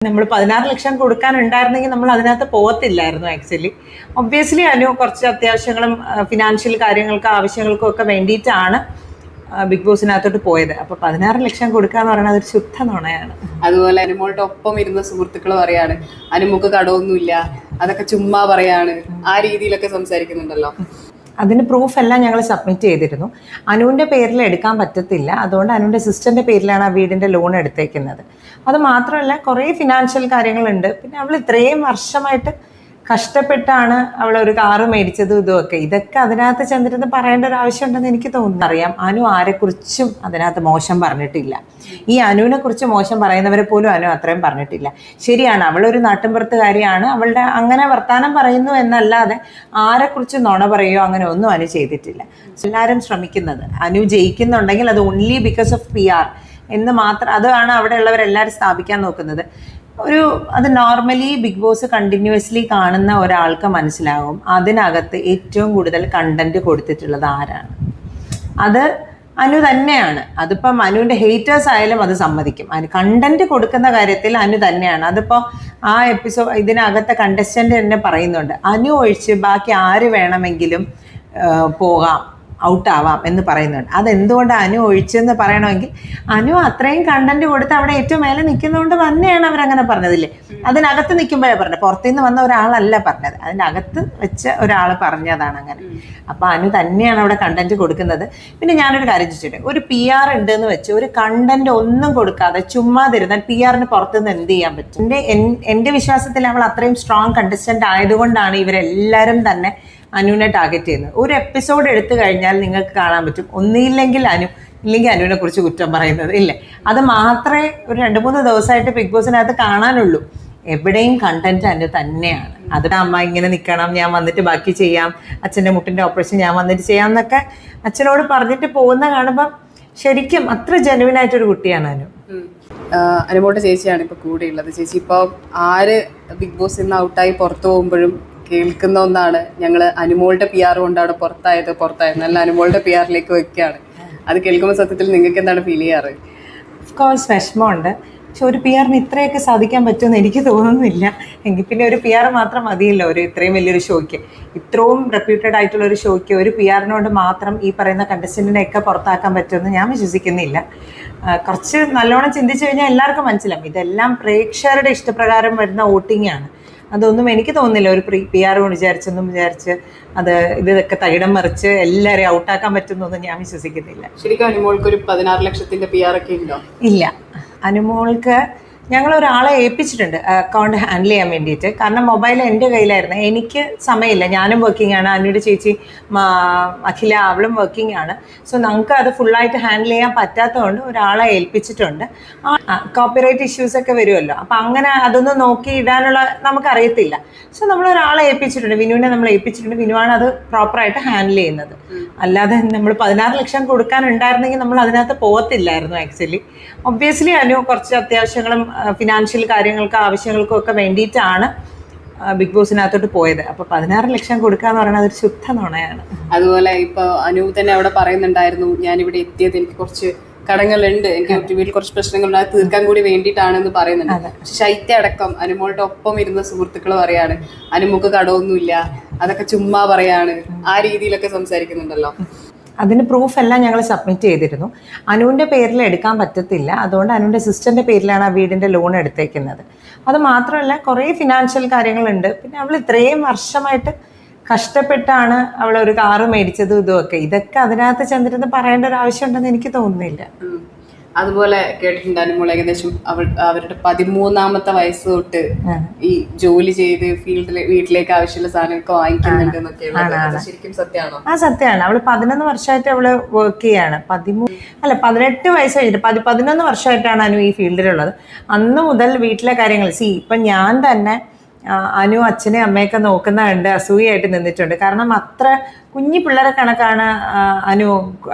നമ്മൾ 16 ലക്ഷം കൊടുക്കാനുണ്ടായിരുന്നെങ്കിൽ നമ്മൾ അതിനകത്ത് പോകത്തില്ലായിരുന്നു. ആക്ച്വലി ഒബ്വിയസ്ലി അനു കുറച്ച് അത്യാവശ്യങ്ങളും ഫിനാൻഷ്യൽ കാര്യങ്ങൾക്ക് ആവശ്യങ്ങൾക്കും ഒക്കെ വേണ്ടിയിട്ടാണ് ബിഗ് ബോസിനകത്തോട്ട് പോയത്. അപ്പൊ 16 ലക്ഷം കൊടുക്കാന്ന് പറയുന്നത് അതൊരു ശുദ്ധ നുണയാണ്. അതുപോലെ അനുമോളുടെ ഒപ്പം ഇരുന്ന സുഹൃത്തുക്കൾ പറയാണ് അനുമോക്ക് കടമൊന്നുമില്ല, അതൊക്കെ ചുമ്മാ പറയാണ്, ആ രീതിയിലൊക്കെ സംസാരിക്കുന്നുണ്ടല്ലോ. അതിന് പ്രൂഫ് എല്ലാം ഞങ്ങൾ സബ്മിറ്റ് ചെയ്തിരുന്നു. അനുവിൻ്റെ പേരിൽ എടുക്കാൻ പറ്റത്തില്ല, അതുകൊണ്ട് അനുവിൻ്റെ സിസ്റ്ററിൻ്റെ പേരിലാണ് ആ വീടിൻ്റെ ലോൺ എടുത്തേക്കുന്നത്. അത് മാത്രമല്ല കുറേ ഫിനാൻഷ്യൽ കാര്യങ്ങളുണ്ട്. പിന്നെ അവൾ ഇത്രയും വർഷമായിട്ട് കഷ്ടപ്പെട്ടാണ് അവൾ ഒരു കാറ് മേടിച്ചതും ഇതുമൊക്കെ. ഇതൊക്കെ അതിനകത്ത് ചെന്നിരുന്ന് പറയേണ്ട ഒരു ആവശ്യമുണ്ടെന്ന് എനിക്ക് തോന്നുന്നു. അറിയാം, അനു ആരെക്കുറിച്ചും അതിനകത്ത് മോശം പറഞ്ഞിട്ടില്ല. ഈ അനുവിനെ കുറിച്ച് മോശം പറയുന്നവരെ പോലും അനു അത്രയും പറഞ്ഞിട്ടില്ല. ശരിയാണ്, അവളൊരു നാട്ടിൻപുറത്തുകാരിയാണ്, അവളുടെ അങ്ങനെ വർത്താനം പറയുന്നു എന്നല്ലാതെ ആരെക്കുറിച്ച് നുണ പറയുകയോ അങ്ങനെ ഒന്നും അനു ചെയ്തിട്ടില്ല. എല്ലാവരും ശ്രമിക്കുന്നത് അനു ജയിക്കുന്നുണ്ടെങ്കിൽ അത് ഓൺലി ബിക്കോസ് ഓഫ് PR എന്ന് മാത്രം, അതാണ് അവിടെ ഉള്ളവരെല്ലാവരും സ്ഥാപിക്കാൻ നോക്കുന്നത്. അത് നോർമലി ബിഗ് ബോസ് കണ്ടിന്യൂസ്ലി കാണുന്ന ഒരാൾക്ക് മനസ്സിലാകും അതിനകത്ത് ഏറ്റവും കൂടുതൽ കണ്ടന്റ് കൊടുത്തിട്ടുള്ളത് ആരാണ്. അത് അനു തന്നെയാണ്. അതിപ്പം അനുവിൻ്റെ ഹേറ്റേഴ്സ് ആയാലും അത് സമ്മതിക്കും. കണ്ടന്റ് കൊടുക്കുന്ന കാര്യത്തിൽ അനു തന്നെയാണ്. അതിപ്പോൾ ആ ഇതിനകത്തെ കണ്ടസ്റ്റന്റ് തന്നെ പറയുന്നുണ്ട്, അനു ഒഴിച്ച് ബാക്കി ആര് വേണമെങ്കിലും പോകാം, ഔട്ടാവാം എന്ന് പറയുന്നുണ്ട്. അതെന്തുകൊണ്ട് അനു ഒഴിച്ചെന്ന് പറയണമെങ്കിൽ അനു അത്രയും കണ്ടന്റ് കൊടുത്ത് അവിടെ ഏറ്റവും മേലെ നിൽക്കുന്നതുകൊണ്ട് തന്നെയാണ് അവരങ്ങനെ പറഞ്ഞതില്ലേ. അതിനകത്ത് നിൽക്കുമ്പോഴേ പറഞ്ഞത്, പുറത്തുനിന്ന് വന്ന ഒരാളല്ല പറഞ്ഞത്, അതിനകത്ത് വെച്ച ഒരാൾ പറഞ്ഞതാണ് അങ്ങനെ. അപ്പം അനു തന്നെയാണ് അവിടെ കണ്ടന്റ് കൊടുക്കുന്നത്. പിന്നെ ഞാനൊരു കാര്യം ചോദിച്ചിട്ട്, ഒരു PR ഉണ്ടെന്ന് വെച്ച് ഒരു കണ്ടന്റ് ഒന്നും കൊടുക്കാതെ ചുമ്മാതിരുന്നാൽ PRന് പുറത്തുനിന്ന് എന്ത് ചെയ്യാൻ പറ്റും? എൻ്റെ വിശ്വാസത്തിൽ അവൾ അത്രയും സ്ട്രോങ് കണ്ടസ്റ്റന്റ് ആയതുകൊണ്ടാണ് ഇവരെല്ലാവരും തന്നെ അനുവിനെ ടാർഗറ്റ് ചെയ്യുന്നത്. ഒരു എപ്പിസോഡ് എടുത്തു കഴിഞ്ഞാൽ നിങ്ങൾക്ക് കാണാൻ പറ്റും, ഒന്നില്ലെങ്കിൽ അനു, ഇല്ലെങ്കിൽ അനുവിനെ കുറിച്ച് കുറ്റം പറയുന്നത് ഇല്ലേ. അത് മാത്രമേ ഒരു 2-3 ദിവസമായിട്ട് ബിഗ് ബോസിനകത്ത് കാണാനുള്ളൂ. എവിടെയും കണ്ടന്റ് അനു തന്നെയാണ്. അത് അമ്മ ഇങ്ങനെ നിൽക്കണം, ഞാൻ വന്നിട്ട് ബാക്കി ചെയ്യാം, അച്ഛൻ്റെ മുട്ടിൻ്റെ ഓപ്പറേഷൻ ഞാൻ വന്നിട്ട് ചെയ്യാം എന്നൊക്കെ അച്ഛനോട് പറഞ്ഞിട്ട് പോകുന്ന കാണുമ്പം ശരിക്കും അത്ര ജെനുവിനായിട്ടൊരു കുട്ടിയാണ് അനു. അനുമോളുടെ ചേച്ചിയാണ് ഇപ്പോൾ കൂടെ ഉള്ളത്. ചേച്ചി ഇപ്പോൾ ആര് ബിഗ് ബോസിൽ നിന്ന് ഔട്ടായി പുറത്തു പോകുമ്പോഴും കേൾക്കുന്ന ഒന്നാണ്, ഞങ്ങൾ അനുമോളുടെ PR കൊണ്ടാണ് പുറത്തായത് നല്ല അനുമോളുടെ PRലേക്ക് വെക്കുകയാണ്. അത് കേൾക്കുമ്പോൾ സത്യത്തിൽ നിങ്ങൾക്ക് എന്താണ് ഫീൽ ചെയ്യാറ്? ഓഫ് കോഴ്സ് വിഷമമുണ്ട്. പക്ഷെ ഒരു PRന് ഇത്രയൊക്കെ സാധിക്കാൻ പറ്റുമെന്ന് എനിക്ക് തോന്നുന്നില്ല. എങ്കിൽ പിന്നെ ഒരു PR മാത്രം മതിയല്ലോ ഇത്രയും വലിയൊരു ഷോയ്ക്ക്. ഇത്രയും റെപ്യൂട്ടഡ് ആയിട്ടുള്ള ഒരു ഷോയ്ക്ക് ഒരു PRനോട് മാത്രം ഈ പറയുന്ന കണ്ടസ്റ്റൻറ്റിനെയൊക്കെ പുറത്താക്കാൻ പറ്റുമെന്ന് ഞാൻ വിശ്വസിക്കുന്നില്ല. കുറച്ച് നല്ലോണം ചിന്തിച്ചു കഴിഞ്ഞാൽ എല്ലാവർക്കും മനസ്സിലാവും ഇതെല്ലാം പ്രേക്ഷകരുടെ ഇഷ്ടപ്രകാരം വരുന്ന വോട്ടിംഗ് ആണ്. അതൊന്നും എനിക്ക് തോന്നുന്നില്ല ഒരു PR വിചാരിച്ച് അത് ഇതൊക്കെ തകിടം മറിച്ച് എല്ലാവരെയും ഔട്ടാക്കാൻ പറ്റുന്നൊന്നും ഞാൻ വിശ്വസിക്കുന്നില്ല. ശരിക്കും അനുമോൾക്ക് ഒരു 16 ലക്ഷത്തിന്റെ PR ഒക്കെ ഉണ്ടോ? ഇല്ല, അനുമോൾക്ക് ഞങ്ങൾ ഒരാളെ ഏൽപ്പിച്ചിട്ടുണ്ട് അക്കൗണ്ട് ഹാൻഡിൽ ചെയ്യാൻ വേണ്ടിയിട്ട്. കാരണം മൊബൈൽ എൻ്റെ കയ്യിലായിരുന്നു, എനിക്ക് സമയമില്ല, ഞാനും വർക്കിംഗ് ആണ്, അനുയുടെ ചേച്ചി അഖില അവളും വർക്കിംഗ് ആണ്. സോ നമുക്ക് അത് ഫുള്ളായിട്ട് ഹാൻഡിൽ ചെയ്യാൻ പറ്റാത്തതുകൊണ്ട് ഒരാളെ ഏൽപ്പിച്ചിട്ടുണ്ട്. കോപ്പിറൈറ്റ് ഇഷ്യൂസൊക്കെ വരുമല്ലോ, അപ്പം അങ്ങനെ അതൊന്നും നോക്കി ഇടാനുള്ള നമുക്കറിയത്തില്ല. സോ നമ്മളൊരാളെ ഏൽപ്പിച്ചിട്ടുണ്ട്, വിനുവിനെ നമ്മൾ ഏൽപ്പിച്ചിട്ടുണ്ട്. വിനുവാണ് അത് പ്രോപ്പറായിട്ട് ഹാൻഡിൽ ചെയ്യുന്നത്. അല്ലാതെ നമ്മൾ 16 ലക്ഷം കൊടുക്കാനുണ്ടായിരുന്നെങ്കിൽ നമ്മൾ അതിനകത്ത് പോകത്തില്ലായിരുന്നു. ആക്ച്വലി ഒബ്വിയസ്ലി അനു കുറച്ച് അത്യാവശ്യങ്ങളും ഫിനാൻഷ്യൽ കാര്യങ്ങൾക്ക് ആവശ്യങ്ങൾക്കും ഒക്കെ വേണ്ടിയിട്ടാണ് ബിഗ് ബോസിനകത്തോട്ട് പോയത്. അപ്പോൾ 16 ലക്ഷം കൊടുക്കാന്ന് പറയുന്നത് അതൊരു ശുദ്ധ നുണയാണ്. അതുപോലെ ഇപ്പോൾ അനു തന്നെ അവിടെ പറയുന്നുണ്ടായിരുന്നു, ഞാനിവിടെ എത്തിയത് എനിക്ക് കുറച്ച് കടങ്ങളുണ്ട്, എനിക്ക് വീട്ടിൽ കുറച്ച് പ്രശ്നങ്ങളുണ്ട്, അത് തീർക്കാൻ കൂടി വേണ്ടിയിട്ടാണെന്ന് പറയുന്നുണ്ട്. പക്ഷെ ശൈത്യ അടക്കം അനുമോളുടെ ഒപ്പം ഇരുന്ന സുഹൃത്തുക്കൾ പറയാണ് അനുമോക്ക് കടമൊന്നുമില്ല, അതൊക്കെ ചുമ്മാ പറയാണ്, ആ രീതിയിലൊക്കെ സംസാരിക്കുന്നുണ്ടല്ലോ. അതിന് പ്രൂഫ് എല്ലാം ഞങ്ങൾ സബ്മിറ്റ് ചെയ്തിരുന്നു. അനുവിൻ്റെ പേരിൽ എടുക്കാൻ പറ്റത്തില്ല, അതുകൊണ്ട് അനുവിൻ്റെ സിസ്റ്ററിൻ്റെ പേരിലാണ് ആ വീടിൻ്റെ ലോൺ എടുത്തേക്കുന്നത്. അത് മാത്രമല്ല കുറേ ഫിനാൻഷ്യൽ കാര്യങ്ങളുണ്ട്. പിന്നെ അവൾ ഇത്രയും വർഷമായിട്ട് കഷ്ടപ്പെട്ടാണ് അവൾ ഒരു കാറ് മേടിച്ചതും ഇതുമൊക്കെ. ഇതൊക്കെ അതിനകത്ത് ചെന്നിരുന്ന് പറയേണ്ട ഒരു ആവശ്യമുണ്ടെന്ന് എനിക്ക് തോന്നുന്നില്ല. അതുപോലെ കേട്ടിട്ടുണ്ട് അനുമോൾ ഏകദേശം അവരുടെ 13ാമത്തെ വയസ്സ് തൊട്ട് ഈ ജോലി ചെയ്ത് വീട്ടിലേക്ക് ആവശ്യമുള്ള സാധനങ്ങളൊക്കെ വാങ്ങിക്കുന്നുണ്ട് എന്നൊക്കെ. ശരിക്കും സത്യമാണോ? ആ സത്യമാണ്. അവള് 11 വർഷമായിട്ട് അവള് വർക്ക് ചെയ്യാണ്. 18 വയസ്സ് കഴിഞ്ഞിട്ട് 11 വർഷമായിട്ടാണ് അനു ഈ ഫീൽഡിലുള്ളത്. അന്ന് മുതൽ വീട്ടിലെ കാര്യങ്ങൾ ഇപ്പം ഞാൻ തന്നെ അനു അച്ഛനെയും അമ്മയൊക്കെ നോക്കുന്ന കണ്ട് അസൂയായിട്ട് നിന്നിട്ടുണ്ട്. കാരണം അത്ര കുഞ്ഞി പിള്ളേരെ കണക്കാണ് അനു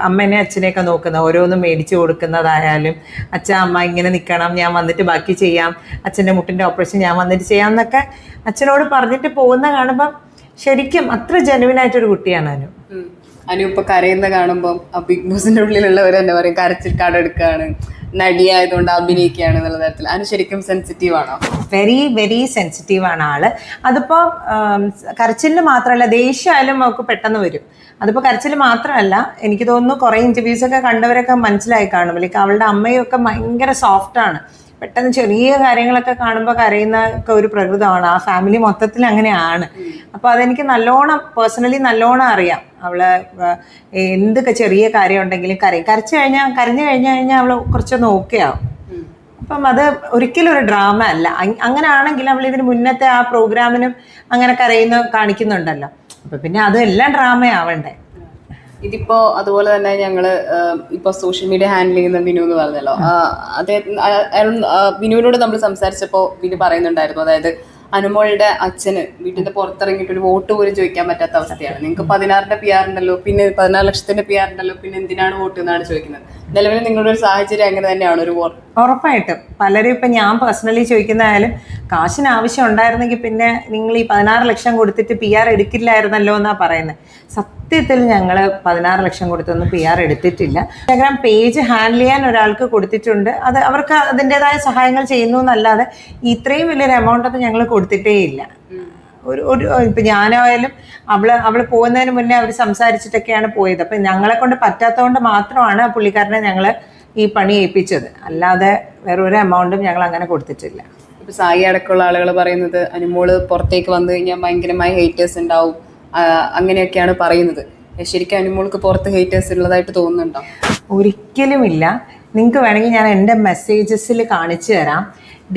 അമ്മേനെ അച്ഛനെയൊക്കെ നോക്കുന്നത്. ഓരോന്നും മേടിച്ചു കൊടുക്കുന്നതായാലും അമ്മ ഇങ്ങനെ നിൽക്കണം, ഞാൻ വന്നിട്ട് ബാക്കി ചെയ്യാം, അച്ഛൻ്റെ മുട്ടിൻ്റെ ഓപ്പറേഷൻ ഞാൻ വന്നിട്ട് ചെയ്യാം എന്നൊക്കെ അച്ഛനോട് പറഞ്ഞിട്ട് പോകുന്ന കാണുമ്പം ശരിക്കും അത്ര ജെനുവിനായിട്ടൊരു കുട്ടിയാണ് അനു. അനു ഇപ്പൊ കരയുന്ന കാണുമ്പോൾ ബിഗ് ബോസിന്റെ ഉള്ളിലുള്ളവർ തന്നെ പറയും കരച്ചിൽ കട എടുക്കുകയാണ്, നടിയായതുകൊണ്ട് അഭിനയിക്കുകയാണ് എന്നുള്ള തരത്തിൽ അനു ശരിക്കും സെൻസിറ്റീവ് ആണോ? വെരി വെരി സെൻസിറ്റീവ് ആണ് ആള്. അതിപ്പോൾ കരച്ചിലിന് മാത്രമല്ല, ദേഷ്യമായാലും അവൾക്ക് പെട്ടെന്ന് വരും. അതിപ്പോൾ കരച്ചിൽ മാത്രമല്ല, എനിക്ക് തോന്നുന്നു കുറേ ഇൻ്റർവ്യൂസൊക്കെ കണ്ടവരൊക്കെ മനസ്സിലായി കാണും. ലൈക്ക് അവളുടെ അമ്മയൊക്കെ ഭയങ്കര സോഫ്റ്റാണ്. പെട്ടെന്ന് ചെറിയ കാര്യങ്ങളൊക്കെ കാണുമ്പോൾ കരയുന്ന ഒക്കെ ഒരു പ്രകൃതമാണ്. ആ ഫാമിലി മൊത്തത്തിൽ അങ്ങനെയാണ്. അപ്പോൾ അതെനിക്ക് നല്ലോണം പേഴ്സണലി നല്ലോണം അറിയാം. അവള് എന്തൊക്കെ ചെറിയ കാര്യം ഉണ്ടെങ്കിലും കരഞ്ഞു കഴിഞ്ഞാൽ അവൾ കുറച്ചൊന്ന് ഓക്കെ ആവും. അപ്പം അത് ഒരിക്കലും ഒരു ഡ്രാമ അല്ല. അങ്ങനെ ആണെങ്കിൽ അവൾ ഇതിന് മുന്നത്തെ ആ പ്രോഗ്രാമിനും അങ്ങനെ കാണിക്കുന്നുണ്ടല്ലോ. അപ്പം പിന്നെ അതെല്ലാം ഡ്രാമയാവണ്ടേ. ഇതിപ്പോ അതുപോലെ തന്നെ ഞങ്ങള് ഇപ്പൊ സോഷ്യൽ മീഡിയ ഹാൻഡിൽ ചെയ്യുന്ന വിനു എന്ന് പറഞ്ഞല്ലോ, വിനുവിനോട് നമ്മൾ സംസാരിച്ചപ്പോ വിനു പറയുന്നുണ്ടായിരുന്നു, അതായത് അനുമോളുടെ അച്ഛന് വീട്ടിന്റെ പുറത്തിറങ്ങിയിട്ട് ഒരു വോട്ട് പോലും ചോദിക്കാൻ പറ്റാത്ത അവസ്ഥയാണ്. നിങ്ങൾക്ക് 16ന്റെ PR ഉണ്ടല്ലോ, പിന്നെ 14 ലക്ഷത്തിന്റെ PR ഉണ്ടല്ലോ, പിന്നെ എന്തിനാണ് വോട്ട് എന്നാണ് ചോദിക്കുന്നത്. നിലവിൽ നിങ്ങളുടെ ഒരു സാഹചര്യം അങ്ങനെ തന്നെയാണ് ഒരു വോട്ട്? ഉറപ്പായിട്ടും. പലരും ഇപ്പം ഞാൻ പേഴ്സണലി ചോദിക്കുന്നതായാലും കാശിന് ആവശ്യം ഉണ്ടായിരുന്നെങ്കിൽ പിന്നെ നിങ്ങൾ ഈ 16 ലക്ഷം കൊടുത്തിട്ട് PR എടുക്കില്ലായിരുന്നല്ലോ എന്നാണ് പറയുന്നത്. സത്യത്തിൽ ഞങ്ങൾ 16 ലക്ഷം കൊടുത്തൊന്നും PR എടുത്തിട്ടില്ല. ഇൻസ്റ്റാഗ്രാം പേജ് ഹാൻഡിൽ ചെയ്യാൻ ഒരാൾക്ക് കൊടുത്തിട്ടുണ്ട്. അത് അവർക്ക് അതിൻ്റെതായ സഹായങ്ങൾ ചെയ്യുന്നു എന്നല്ലാതെ ഇത്രയും വലിയൊരു എമൗണ്ട് ഒന്നും ഞങ്ങൾ കൊടുത്തിട്ടേ ഇല്ല. ഇപ്പം ഞാനായാലും അവള് പോകുന്നതിന് മുന്നേ അവർ സംസാരിച്ചിട്ടൊക്കെയാണ് പോയത്. അപ്പം ഞങ്ങളെ കൊണ്ട് പറ്റാത്തതുകൊണ്ട് മാത്രമാണ് പുള്ളിക്കാരനെ ഞങ്ങൾ ഈ പണി ഏൽപ്പിച്ചത്. അല്ലാതെ വേറൊരു എമൗണ്ടും ഞങ്ങൾ അങ്ങനെ കൊടുത്തിട്ടില്ല. ഇപ്പൊ സായി അടക്കമുള്ള ആളുകൾ പറയുന്നത് അനുമോള് പുറത്തേക്ക് വന്നു കഴിഞ്ഞാൽ ഭയങ്കരമായ ഹേറ്റേഴ്സ് ഉണ്ടാവും, അങ്ങനെയൊക്കെയാണ് പറയുന്നത്. ശരിക്കും അനുമോൾക്ക് പുറത്ത് ഹേറ്റേഴ്സ് ഉള്ളതായിട്ട് തോന്നുന്നുണ്ടോ? ഒരിക്കലുമില്ല. നിങ്ങൾക്ക് വേണമെങ്കിൽ ഞാൻ എൻ്റെ മെസ്സേജസിൽ കാണിച്ചു തരാം.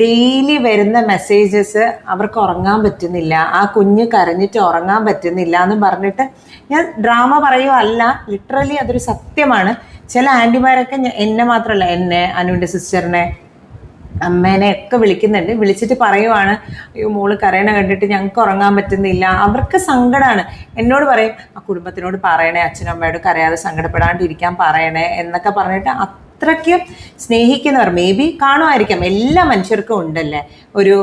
ഡെയിലി വരുന്ന മെസ്സേജസ് അവർക്ക് ഉറങ്ങാൻ പറ്റുന്നില്ല, ആ കുഞ്ഞ് കരഞ്ഞിട്ട് ഉറങ്ങാൻ പറ്റുന്നില്ല എന്ന് പറഞ്ഞിട്ട്, ഞാൻ ഡ്രാമ പറയുകയല്ല, ലിറ്ററലി അതൊരു സത്യമാണ്. ചില ആൻറ്റിമാരൊക്കെ എന്നെ മാത്രമല്ല, എന്നെ, അനുവിൻ്റെ സിസ്റ്ററിനെ, അമ്മേനെ ഒക്കെ വിളിക്കുന്നുണ്ട്. വിളിച്ചിട്ട് പറയുവാണ്, അയ്യോ മോള് കരയണ കണ്ടിട്ട് ഞങ്ങൾക്ക് ഉറങ്ങാൻ പറ്റുന്നില്ല. അവർക്ക് സങ്കടമാണ്. എന്നോട് പറയും, ആ കുടുംബത്തിനോട് പറയണേ, അച്ഛനും അമ്മയോട് കരയാതെ സങ്കടപ്പെടാണ്ടിരിക്കാൻ പറയണേ എന്നൊക്കെ പറഞ്ഞിട്ട് അത്രയ്ക്ക് സ്നേഹിക്കുന്നവർ മേ ബി കാണുമായിരിക്കാം. എല്ലാ മനുഷ്യർക്കും ഉണ്ടല്ലേ ഒരു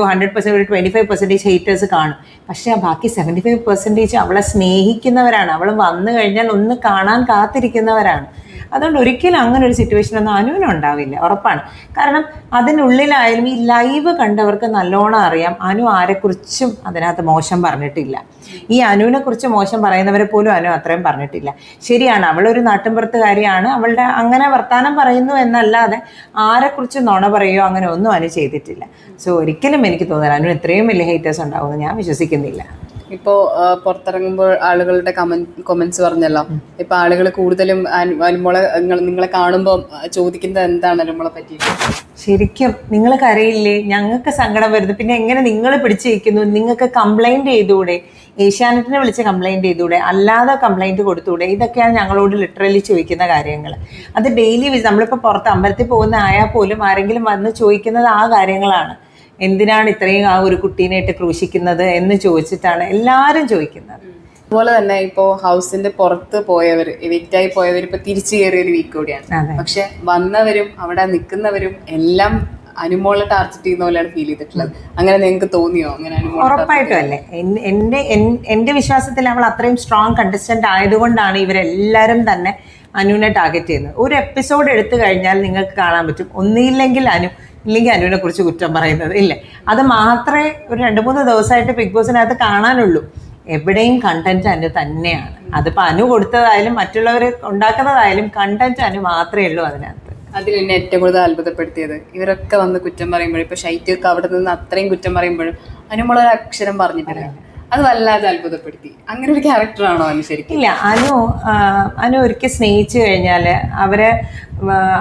100%, ഒരു 25% ഹേറ്റേഴ്സ് കാണും. പക്ഷേ ആ ബാക്കി 75% അവളെ സ്നേഹിക്കുന്നവരാണ്. അവൾ വന്നു കഴിഞ്ഞാൽ ഒന്ന് കാണാൻ കാത്തിരിക്കുന്നവരാണ്. അതുകൊണ്ട് ഒരിക്കലും അങ്ങനെ ഒരു സിറ്റുവേഷൻ ഒന്നും അനുവിനുണ്ടാവില്ല, ഉറപ്പാണ്. കാരണം അതിനുള്ളിലായാലും ഈ ലൈവ് കണ്ടവർക്ക് നല്ലോണം അറിയാം, അനു ആരെക്കുറിച്ചും അതിനകത്ത് മോശം പറഞ്ഞിട്ടില്ല. ഈ അനുവിനെ കുറിച്ച് മോശം പറയുന്നവരെ പോലും അനു അത്രയും പറഞ്ഞിട്ടില്ല. ശരിയാണ്, അവളൊരു നാട്ടിൻപുറത്തുകാരിയാണ്, അവളുടെ അങ്ങനെ വർത്താനം പറയുന്നു എന്നല്ലാതെ ആരെക്കുറിച്ച് നുണ പറയുകയോ അങ്ങനെ ഒന്നും അനു ചെയ്തിട്ടില്ല. സോ ഒരിക്കലും എനിക്ക് തോന്നുന്നില്ല അനു ഇത്രയും വലിയ ഹേറ്റേഴ്സ് ഉണ്ടാവുമെന്ന് ഞാൻ വിശ്വസിക്കുന്നില്ല. ഇപ്പോ പുറത്തിറങ്ങുമ്പോൾ ആളുകളുടെ കൊമന്റ്സ് പറഞ്ഞല്ലോ, ഇപ്പൊ ആളുകൾ കൂടുതലും അനുമോളെ നിങ്ങളെ കാണുമ്പോൾ ചോദിക്കുന്നത് എന്താണ് അനുമോളെ പറ്റി? ശരിക്കും നിങ്ങൾ കരയില്ലേ, ഞങ്ങൾക്ക് സങ്കടം വരുന്നു, പിന്നെ എങ്ങനെ നിങ്ങൾ പിടിച്ചിരിക്കുന്നു, നിങ്ങൾക്ക് കംപ്ലൈന്റ് ചെയ്തുകൂടെ, ഏഷ്യാനെറ്റിനെ വിളിച്ച് കംപ്ലൈന്റ് ചെയ്തുകൂടെ, അല്ലാതെ കംപ്ലൈന്റ് കൊടുത്തുകൂടെ? ഇതൊക്കെയാണ് ഞങ്ങളോട് ലിറ്ററലി ചോദിക്കുന്ന കാര്യങ്ങൾ. അത് ഡെയിലി നമ്മളിപ്പോൾ പുറത്ത് അമ്പലത്തിൽ പോകുന്ന ആയാൽ പോലും ആരെങ്കിലും വന്ന് ചോദിക്കുന്നത് ആ കാര്യങ്ങളാണ്. എന്തിനാണ് ഇത്രയും ആ ഒരു കുട്ടീനെ ഇട്ട് ക്രൂശിക്കുന്നത് എന്ന് ചോദിച്ചിട്ടാണ് എല്ലാവരും ചോദിക്കുന്നത്. അതുപോലെ തന്നെ ഇപ്പോ ഹൗസിന്റെ പുറത്ത് പോയവർ, എവിക്റ്റായി പോയവർ ഇപ്പൊ തിരിച്ചു കയറിയ ഒരു വീക്ക് കൂടിയാണ്. പക്ഷെ വന്നവരും അവിടെ നിൽക്കുന്നവരും എല്ലാം അനുമോളെ ടാർഗറ്റ് ചെയ്യുന്ന പോലെയാണ് ഫീൽ ചെയ്തിട്ടുള്ളത്. അങ്ങനെ നിങ്ങൾക്ക് തോന്നിയോ? അങ്ങനെ ഉറപ്പായിട്ടും അല്ലേ. എൻ്റെ വിശ്വാസത്തിൽ അവൾ അത്രയും സ്ട്രോങ് കണ്ടസ്റ്റന്റ് ആയതുകൊണ്ടാണ് ഇവരെല്ലാവരും തന്നെ അനുവിനെ ടാർഗറ്റ് ചെയ്യുന്നത്. ഒരു എപ്പിസോഡ് എടുത്തു കഴിഞ്ഞാൽ നിങ്ങൾക്ക് കാണാൻ പറ്റും, ഒന്നില്ലെങ്കിൽ അനു, ഇല്ലെങ്കിൽ അനുവിനെ കുറിച്ച് കുറ്റം പറയുന്നത് ഇല്ലേ. അത് മാത്രമേ ഒരു 2-3 ദിവസമായിട്ട് ബിഗ് ബോസിനകത്ത് കാണാനുള്ളൂ. എവിടെയും കണ്ടന്റ് അനു തന്നെയാണ്. അതിപ്പോൾ അനു കൊടുത്തതായാലും മറ്റുള്ളവർ ഉണ്ടാക്കുന്നതായാലും കണ്ടന്റ് അനു മാത്രമേ ഉള്ളൂ അതിനകത്ത്. അതിൽ എന്നെ ഏറ്റവും കൂടുതൽ അത്ഭുതപ്പെടുത്തിയത്, ഇവരൊക്കെ വന്ന് കുറ്റം പറയുമ്പോഴും, ഇപ്പൊ ഷൈറ്റൊക്കെ അവിടെ നിന്ന് അത്രയും കുറ്റം പറയുമ്പോഴും അനുമോളൊരു അക്ഷരം പറഞ്ഞിട്ടില്ല. അത് വല്ലാതെ അത്ഭുതപ്പെടുത്തി. അങ്ങനെ ഒരു ക്യാരക്ടറാണോ അനു ശരിക്കും? ഇല്ല, അനു ഒരിക്കൽ സ്നേഹിച്ചു കഴിഞ്ഞാൽ അവരെ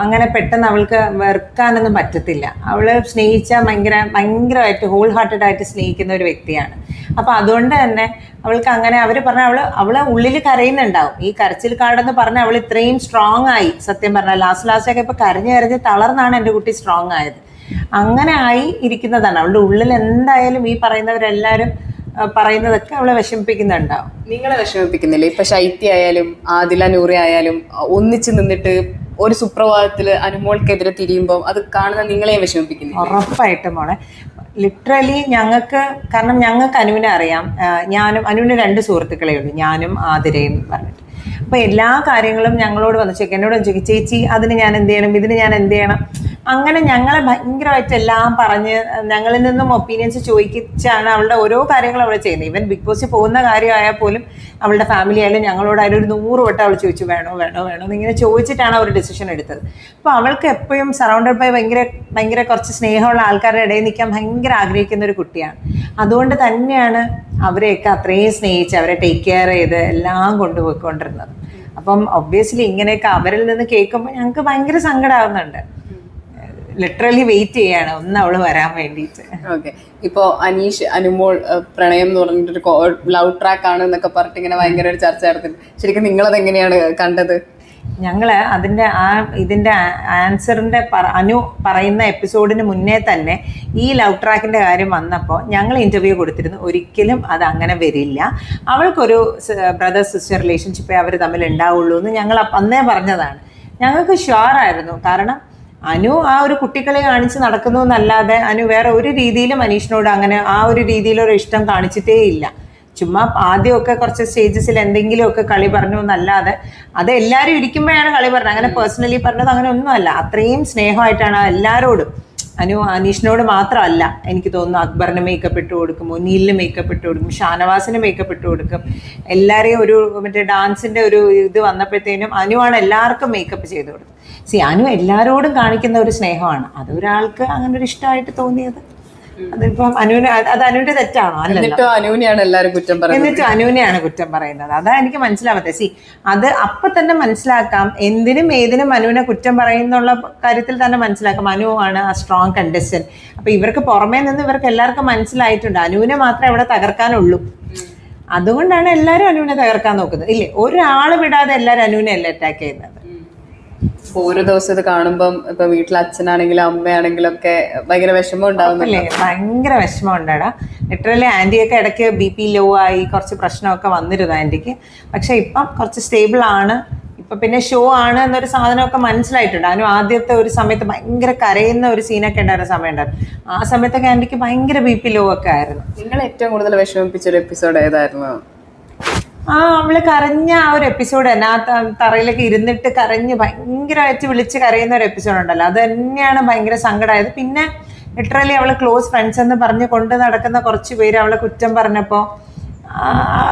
അങ്ങനെ പെട്ടെന്ന് അവൾക്ക് വെറുക്കാനൊന്നും പറ്റത്തില്ല. അവള് സ്നേഹിച്ചാൽ ഭയങ്കരമായിട്ട് ഹോൾ ഹാർട്ടഡ് ആയിട്ട് സ്നേഹിക്കുന്ന ഒരു വ്യക്തിയാണ്. അപ്പം അതുകൊണ്ട് തന്നെ അവൾക്ക് അങ്ങനെ അവർ പറഞ്ഞാൽ അവളെ ഉള്ളിൽ കരയുന്നുണ്ടാവും. ഈ കരച്ചിൽ കാർഡെന്ന് പറഞ്ഞാൽ അവൾ ഇത്രയും സ്ട്രോങ് ആയി. സത്യം പറഞ്ഞാൽ ലാസ്റ്റൊക്കെ ഇപ്പം കരഞ്ഞ് തളർന്നാണ് എൻ്റെ കുട്ടി സ്ട്രോങ് ആയത്. അങ്ങനെ ആയി ഇരിക്കുന്നതാണ്. അവളുടെ ഉള്ളിൽ എന്തായാലും ഈ പറയുന്നവരെല്ലാവരും പറയുന്നതൊക്കെ അവളെ വിഷമിപ്പിക്കുന്നുണ്ടാവും. നിങ്ങളെ വിഷമിപ്പിക്കുന്നില്ല? ഇപ്പൊ ശൈത്യ ആയാലും ആദില നൂറി ആയാലും ഒന്നിച്ച് നിന്നിട്ട് ഒരു സുപ്രഭാതത്തിൽ അനുമോൾക്കെതിരെ തിരിയുമ്പോൾ അത് കാണുന്ന നിങ്ങളെയും വിഷമിപ്പിക്കുന്നു? ഉറപ്പായിട്ടും മോളെ, ലിറ്ററലി കാരണം ഞങ്ങൾക്ക് അനുവിനെ അറിയാം. അനുവിന് 2 സുഹൃത്തുക്കളേ ഉള്ളൂ, ഞാനും ആതിരയും പറഞ്ഞിട്ട്. അപ്പോൾ എല്ലാ കാര്യങ്ങളും ഞങ്ങളോട് വന്ന് ചോദിക്കും, എന്നോട് ചോദിക്കും, ചേച്ചി അതിന് ഞാൻ എന്ത് ചെയ്യണം, ഇതിന് ഞാൻ എന്ത് ചെയ്യണം. അങ്ങനെ ഞങ്ങളെ ഭയങ്കരമായിട്ട് എല്ലാം പറഞ്ഞ് ഞങ്ങളിൽ നിന്നും ഒപ്പീനിയൻസ് ചോദിച്ചാണ് അവളുടെ ഓരോ കാര്യങ്ങളും അവൾ ചെയ്യുന്നത്. ഈവൻ ബിഗ് ബോസിൽ പോകുന്ന കാര്യമായാൽ പോലും അവളുടെ ഫാമിലി ആയാലും ഞങ്ങളോടായാലും ഒരു 100 വട്ടം അവൾ ചോദിച്ചു വേണോ വേണോ വേണോ എന്നിങ്ങനെ ചോദിച്ചിട്ടാണ് അവർ ഡിസിഷൻ എടുത്തത്. അപ്പോൾ അവൾക്ക് എപ്പോഴും സറൗണ്ടഡ് ബൈ ഭയങ്കര കുറച്ച് സ്നേഹമുള്ള ആൾക്കാരുടെ ഇടയിൽ നിൽക്കാൻ ഭയങ്കര ആഗ്രഹിക്കുന്ന ഒരു കുട്ടിയാണ്. അതുകൊണ്ട് തന്നെയാണ് അവരെയൊക്കെ അത്രയും സ്നേഹിച്ച് അവരെ ടേക്ക് കെയർ ചെയ്ത് എല്ലാം കൊണ്ടുപോയിക്കൊണ്ടിരുന്നത്. അപ്പം ഒബ്വിയസ്ലി ഇങ്ങനെയൊക്കെ അവരിൽ നിന്ന് കേൾക്കുമ്പോൾ ഞങ്ങൾക്ക് ഭയങ്കര സങ്കടമാകുന്നുണ്ട്. ലിറ്ററലി വെയിറ്റ് ചെയ്യാണ് ഒന്ന് അവള് വരാൻ വേണ്ടിയിട്ട്. ഓക്കെ, ഇപ്പോ അനീഷ് അനുമോൾ പ്രണയം എന്ന് പറഞ്ഞിട്ടൊരു ലവ് ട്രാക്ക് ആണ് എന്നൊക്കെ പറഞ്ഞിട്ട് ഇങ്ങനെ ഭയങ്കര ഒരു ചർച്ച നടത്തുന്നു. ശരിക്കും നിങ്ങളത് എങ്ങനെയാണ് കണ്ടത്? ഞങ്ങള് ഇതിന്റെ ആൻസറിന്റെ അനു പറയുന്ന എപ്പിസോഡിന് മുന്നേ തന്നെ ഈ ലവ് ട്രാക്കിന്റെ കാര്യം വന്നപ്പോൾ ഞങ്ങൾ ഇന്റർവ്യൂ കൊടുത്തിരുന്നു. ഒരിക്കലും അത് അങ്ങനെ വരില്ല, അവൾക്കൊരു ബ്രദർ സിസ്റ്റർ റിലേഷൻഷിപ്പേ അവർ തമ്മിൽ ഉണ്ടാവുള്ളൂ എന്ന് ഞങ്ങൾ അന്നേ പറഞ്ഞതാണ്. ഞങ്ങൾക്ക് ഷ്യൂറായിരുന്നു. കാരണം അനു ആ ഒരു കുട്ടികളെ കാണിച്ച് നടക്കുന്നു എന്നല്ലാതെ അനു വേറെ ഒരു രീതിയിലും അനീഷിനോട് അങ്ങനെ ആ ഒരു രീതിയിലൊരു ഇഷ്ടം കാണിച്ചിട്ടേ ഇല്ല. ചുമ്മാ ആദ്യമൊക്കെ കുറച്ച് സ്റ്റേജസിൽ എന്തെങ്കിലുമൊക്കെ കളി പറഞ്ഞു എന്നല്ലാതെ അത് എല്ലാവരും ഇരിക്കുമ്പോഴാണ് കളി പറഞ്ഞത്. അങ്ങനെ പേഴ്സണലി പറഞ്ഞത് അങ്ങനെ ഒന്നുമല്ല. അത്രയും സ്നേഹമായിട്ടാണ് എല്ലാവരോടും. അനീഷിനോട് മാത്രമല്ല, എനിക്ക് തോന്നുന്നു അക്ബറിന് മേക്കപ്പ് ഇട്ട് കൊടുക്കും, മുനീലിന് മേക്കപ്പ് ഇട്ട് കൊടുക്കും, ഷാനവാസിന് മേക്കപ്പ് ഇട്ട് കൊടുക്കും. എല്ലാവരെയും ഒരു മറ്റേ ഡാൻസിന്റെ ഒരു ഇത് വന്നപ്പോഴത്തേനും അനുവാണ് എല്ലാവർക്കും മേക്കപ്പ് ചെയ്ത് കൊടുത്തത്. അനു എല്ലാവരോടും കാണിക്കുന്ന ഒരു സ്നേഹമാണ്. അത് ഒരാൾക്ക് അങ്ങനെ ഒരു ഇഷ്ടമായിട്ട് തോന്നിയത്. അതിപ്പം അനുവിന്റെ തെറ്റാണോ? എന്നിട്ടും അനുവിനെയാണ് എല്ലാവരും കുറ്റം പറയുന്നത്. എന്നിട്ടും അനുവിനെയാണ് കുറ്റം പറയുന്നത്. അതാ എനിക്ക് മനസ്സിലാവാത്തത്. അത് അപ്പൊ തന്നെ മനസ്സിലാക്കാം, എന്തിനും ഏതിനും അനുവിനെ കുറ്റം പറയുന്നുള്ള കാര്യത്തിൽ തന്നെ മനസ്സിലാക്കാം. അനുവാണ് ആ സ്ട്രോങ് കണ്ടസ്റ്റന്റ്. അപ്പൊ ഇവർക്ക് പുറമേ നിന്ന് ഇവർക്ക് എല്ലാവർക്കും മനസ്സിലായിട്ടുണ്ട് അനുവിനെ മാത്രമേ ഇവിടെ തകർക്കാനുള്ളൂ. അതുകൊണ്ടാണ് എല്ലാവരും അനുവിനെ തകർക്കാൻ നോക്കുന്നത്. ഇല്ലേ, ഒരാള് വിടാതെ എല്ലാവരും അനുവിനെ അല്ലേ അറ്റാക്ക് ചെയ്യുന്നത്. ഓരോ ദിവസം ഇത് കാണുമ്പം ഇപ്പൊ വീട്ടിൽ അച്ഛനാണെങ്കിലും അമ്മയാണെങ്കിലും ഒക്കെ ഭയങ്കര വിഷമം ഉണ്ടാവുന്നില്ലേ? ഭയങ്കര വിഷമം ഉണ്ടാടാ. ലിറ്ററലി ആന്റിയൊക്കെ ഇടയ്ക്ക് BP ലോ ആയി കുറച്ച് പ്രശ്നമൊക്കെ വന്നിരുന്നു ആന്റിക്ക്. പക്ഷെ ഇപ്പം കുറച്ച് സ്റ്റേബിൾ ആണ്. ഇപ്പൊ പിന്നെ ഷോ ആണ് എന്നൊരു സാധനമൊക്കെ മനസ്സിലായിട്ടുണ്ട്. അതിനും ആദ്യത്തെ ഒരു സമയത്ത് ഭയങ്കര കരയുന്ന ഒരു സീനൊക്കെ ഉണ്ടായിരുന്ന സമയം ഉണ്ടായിരുന്നു. ആ സമയത്തൊക്കെ ആന്റിക്ക് ഭയങ്കര BP ലോ ഒക്കെ ആയിരുന്നു. നിങ്ങൾ ഏറ്റവും കൂടുതൽ വിഷമിപ്പിച്ച ഒരു എപ്പിസോഡ് ഏതായിരുന്നു? അവള് കരഞ്ഞ ആ ഒരു എപ്പിസോഡ് തന്നെ, ആ തറയിലൊക്കെ ഇരുന്നിട്ട് കരഞ്ഞ് ഭയങ്കരമായിട്ട് വിളിച്ച് കരയുന്ന ഒരു എപ്പിസോഡ് ഉണ്ടല്ലോ, അത് തന്നെയാണ് ഭയങ്കര സങ്കടമായത്. പിന്നെ ലിറ്ററലി അവള് ക്ലോസ് ഫ്രണ്ട്സ് എന്ന് പറഞ്ഞ് കൊണ്ട് നടക്കുന്ന കുറച്ച് പേര് അവളെ കുറ്റം പറഞ്ഞപ്പോൾ